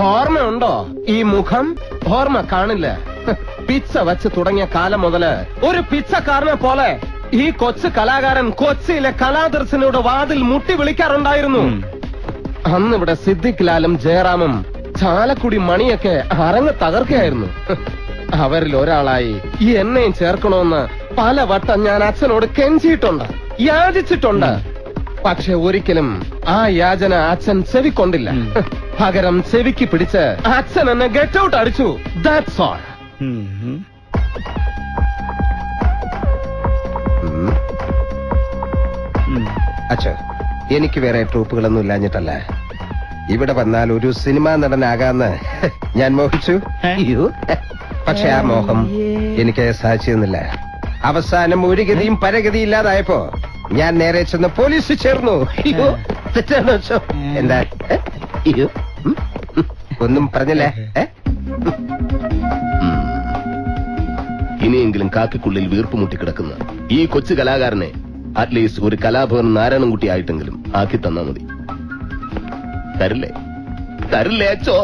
ഓർമ്മയുണ്ടോ ഈ മുഖം? ഓർമ്മ കാണില്ല. പിച്ച വച്ച് തുടങ്ങിയ കാലം മുതല് ഒരു പിച്ചക്കാരനെ പോലെ ഈ കൊച്ചു കലാകാരൻ കൊച്ചിയിലെ കലാദർശനോട് വാതിൽ മുട്ടി വിളിക്കാറുണ്ടായിരുന്നു. അന്നിവിടെ സിദ്ദിഖ് ലാലും ജയറാമും ചാലക്കുടി മണിയൊക്കെ അരങ്ങ് തകർക്കുകയായിരുന്നു. അവരിൽ ഒരാളായി ഈ എന്നെയും ചേർക്കണമെന്ന് പലവട്ടം ഞാൻ അച്ഛനോട് കെഞ്ചിയിട്ടുണ്ട്, യാചിച്ചിട്ടുണ്ട്. പക്ഷെ ഒരിക്കലും ആ യാചന അച്ഛൻ ചെവിക്കൊണ്ടില്ല. പകരം ചെവിക്ക് പിടിച്ച് അച്ഛൻ എന്നെ ഗെറ്റ് ഔട്ട് അടിച്ചു. That's all. അച്ഛോ, എനിക്ക് വേറെ ട്രൂപ്പുകളൊന്നും ഇല്ലാഞ്ഞിട്ടല്ല. ഇവിടെ വന്നാൽ ഒരു സിനിമാ നടനാകാന്ന് ഞാൻ മോഹിച്ചു. പക്ഷെ ആ മോഹം എനിക്ക് സാധിച്ചിരുന്നില്ല. അവസാനം ഒരു ഗതിയും പരഗതിയും ഇല്ലാതായപ്പോ ഞാൻ നേരെ ചെന്ന് പോലീസിൽ ചേർന്നു. തെറ്റാണോ അച്ഛോ? എന്താ ഒന്നും പറഞ്ഞില്ലേ? ഇനിയെങ്കിലും കാക്കിക്കുള്ളിൽ വീർപ്പ് മുട്ടിക്കിടക്കുന്ന ഈ കൊച്ചു കലാകാരനെ അറ്റ്ലീസ്റ്റ് ഒരു കലാഭവൻ നാരായണൻകുട്ടി ആയിട്ടെങ്കിലും ആക്കി തന്നാ മതി. തരില്ലേ? തരില്ലേ അച്ഛോ?